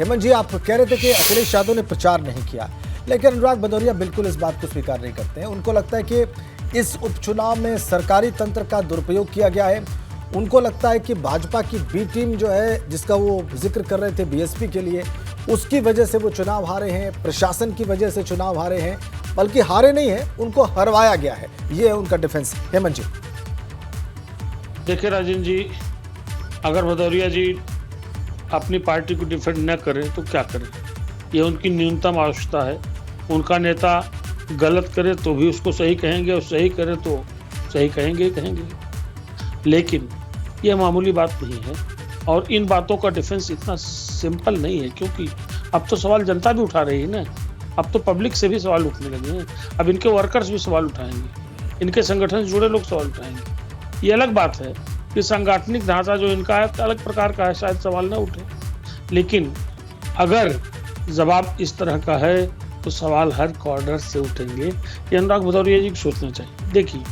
हेमंत जी, आप कह रहे थे कि अखिलेश यादव ने प्रचार नहीं किया, लेकिन अनुराग भदौरिया बिल्कुल इस बात को स्वीकार नहीं करते हैं। उनको लगता है कि इस उपचुनाव में सरकारी तंत्र का दुरुपयोग किया गया है। उनको लगता है कि भाजपा की बी टीम जो है, जिसका वो जिक्र कर रहे थे बीएसपी के लिए, उसकी वजह से वो चुनाव हारे हैं, प्रशासन की वजह से चुनाव हारे हैं, बल्कि हारे नहीं हैं, उनको हरवाया गया है। ये है उनका डिफेंस। हेमंत जी देखिए राजन जी, अगर भदौरिया जी अपनी पार्टी को डिफेंड न करें तो क्या करें, ये उनकी न्यूनतम आवश्यकता है। उनका नेता गलत करे तो भी उसको सही कहेंगे और सही करे तो सही कहेंगे, लेकिन ये मामूली बात नहीं है और इन बातों का डिफेंस इतना सिंपल नहीं है, क्योंकि अब तो सवाल जनता भी उठा रही है ना। अब तो पब्लिक से भी सवाल उठने लगे हैं, अब इनके वर्कर्स भी सवाल उठाएंगे, इनके संगठन से जुड़े लोग सवाल उठाएंगे। ये अलग बात है कि सांगठनिक ढांचा जो इनका है अलग प्रकार का है, शायद सवाल न उठे, लेकिन अगर जवाब इस तरह का है तो सवाल हर कॉर्नर से उठेंगे। ये अनुराग भदौरिया जी को सोचना चाहिए। देखिए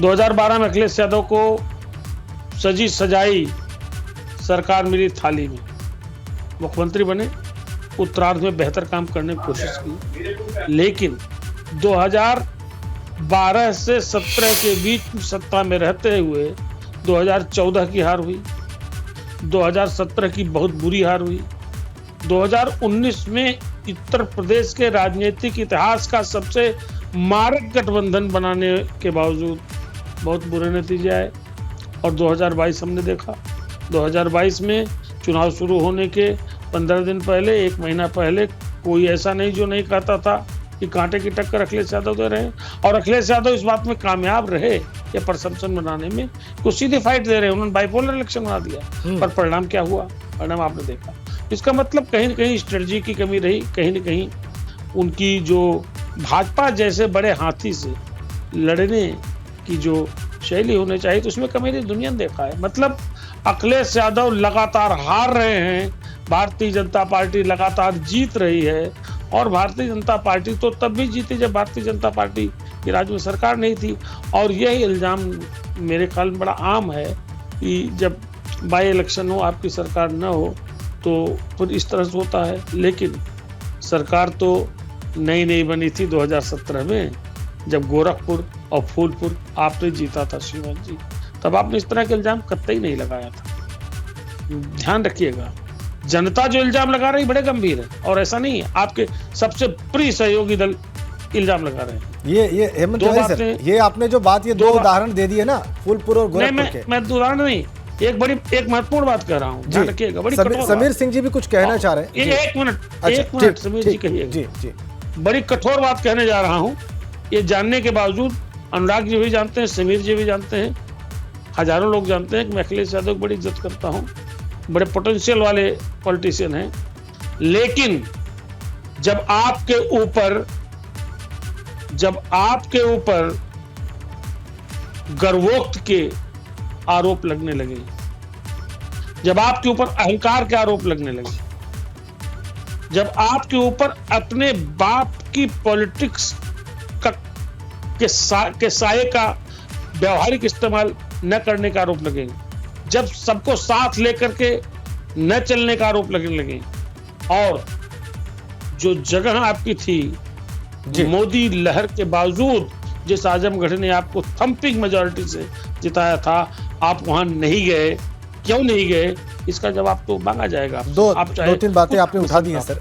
2012 में अखिलेश यादव को सजी सजाई सरकार मिली थाली में, मुख्यमंत्री बने, उत्तरार्ध में बेहतर काम करने की कोशिश की, लेकिन 2012 से 17 के बीच सत्ता में रहते हुए 2014 की हार हुई, 2017 की बहुत बुरी हार हुई, 2019 में उत्तर प्रदेश के राजनीतिक इतिहास का सबसे मारक गठबंधन बनाने के बावजूद बहुत बुरे नतीजे आए। और 2022 हमने देखा, 2022 में चुनाव शुरू होने के 15 दिन पहले, 1 महीना पहले कोई ऐसा नहीं जो नहीं कहता था कि कांटे की टक्कर अखिलेश यादव दे रहे हैं, और अखिलेश यादव इस बात में कामयाब रहे या परसेप्शन बनाने में कुछ सीधे फाइट दे रहे हैं। उन्होंने बाइपोलर इलेक्शन बना दिया, पर परिणाम क्या हुआ, परिणाम आपने देखा। इसका मतलब कहीं न कहीं स्ट्रेटजी की कमी रही, कहीं न कहीं उनकी जो भाजपा जैसे बड़े हाथी से लड़ने की जो शैली होनी चाहिए, तो उसमें कमी नहीं दुनिया ने देखा है। मतलब अखिलेश यादव लगातार हार रहे हैं, भारतीय जनता पार्टी लगातार जीत रही है, और भारतीय जनता पार्टी तो तब भी जीती जब भारतीय जनता पार्टी की राज्य में सरकार नहीं थी। और यही इल्जाम मेरे ख्याल में बड़ा आम है कि जब बाई इलेक्शन हो, आपकी सरकार न हो, तो फिर इस तरह से होता है। लेकिन सरकार तो नई बनी थी 2017 में, जब गोरखपुर और फूलपुर आपने जीता था श्रीमान जी, तब आपने इस तरह के इल्जाम कतई नहीं लगाया था। ध्यान रखिएगा, जनता जो इल्जाम लगा रही बड़े गंभीर है, और ऐसा नहीं है आपके सबसे प्रिय सहयोगी दल इल्जाम लगा रहे हैं। ये हेमंत सर, ये आपने जो बात, ये दो उदाहरण दे दिए ना, फूलपुर और गोरखपुर के। मैं उदाहरण नहीं, एक महत्वपूर्ण बात कह रहा हूँ, ध्यान रखिएगा। बड़ी समीर सिंह जी भी कुछ कहना चाह रहे हैं। एक मिनट समीर जी कहिए। बड़ी कठोर बात कहने जा रहा हूँ, ये जानने के बावजूद अनुराग जी भी जानते हैं, समीर जी भी जानते हैं, हजारों लोग जानते हैं कि मैं अखिलेश यादव की बड़ी इज्जत करता हूँ, बड़े पोटेंशियल वाले पॉलिटिशियन हैं। लेकिन जब आपके ऊपर गर्वोक्त के आरोप लगने लगे, जब आपके ऊपर अहंकार के आरोप लगने लगे, जब आपके ऊपर अपने बाप की पॉलिटिक्स के साये का व्यवहारिक इस्तेमाल न करने का आरोप लगेंगे, जब सबको साथ लेकर के न चलने का आरोप लगने लगे, और जो जगह आपकी थी मोदी लहर के बावजूद, जिस आजमगढ़ ने आपको थंपिंग मेजॉरिटी से जिताया था, आप वहां नहीं गए। क्यों नहीं गए, इसका जवाब तो मांगा जाएगा। दो तीन बातें आपने उठा दी हैं सर।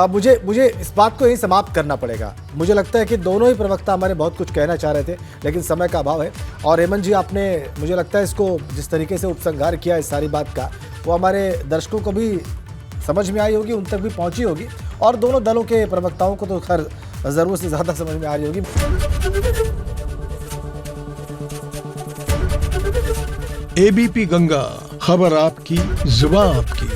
मुझे इस बात को यही समाप्त करना पड़ेगा। मुझे लगता है कि दोनों ही प्रवक्ता हमारे बहुत कुछ कहना चाह रहे थे, लेकिन समय का अभाव है। और हेमंत जी, आपने, मुझे लगता है, इसको जिस तरीके से उपसंहार किया इस सारी बात का, वो हमारे दर्शकों को भी समझ में आई होगी, उन तक भी पहुंची होगी, और दोनों दलों के प्रवक्ताओं को तो खैर जरूरत से ज्यादा समझ में आ रही होगी। एबीपी गंगा, खबर आपकी, जुबान आपकी।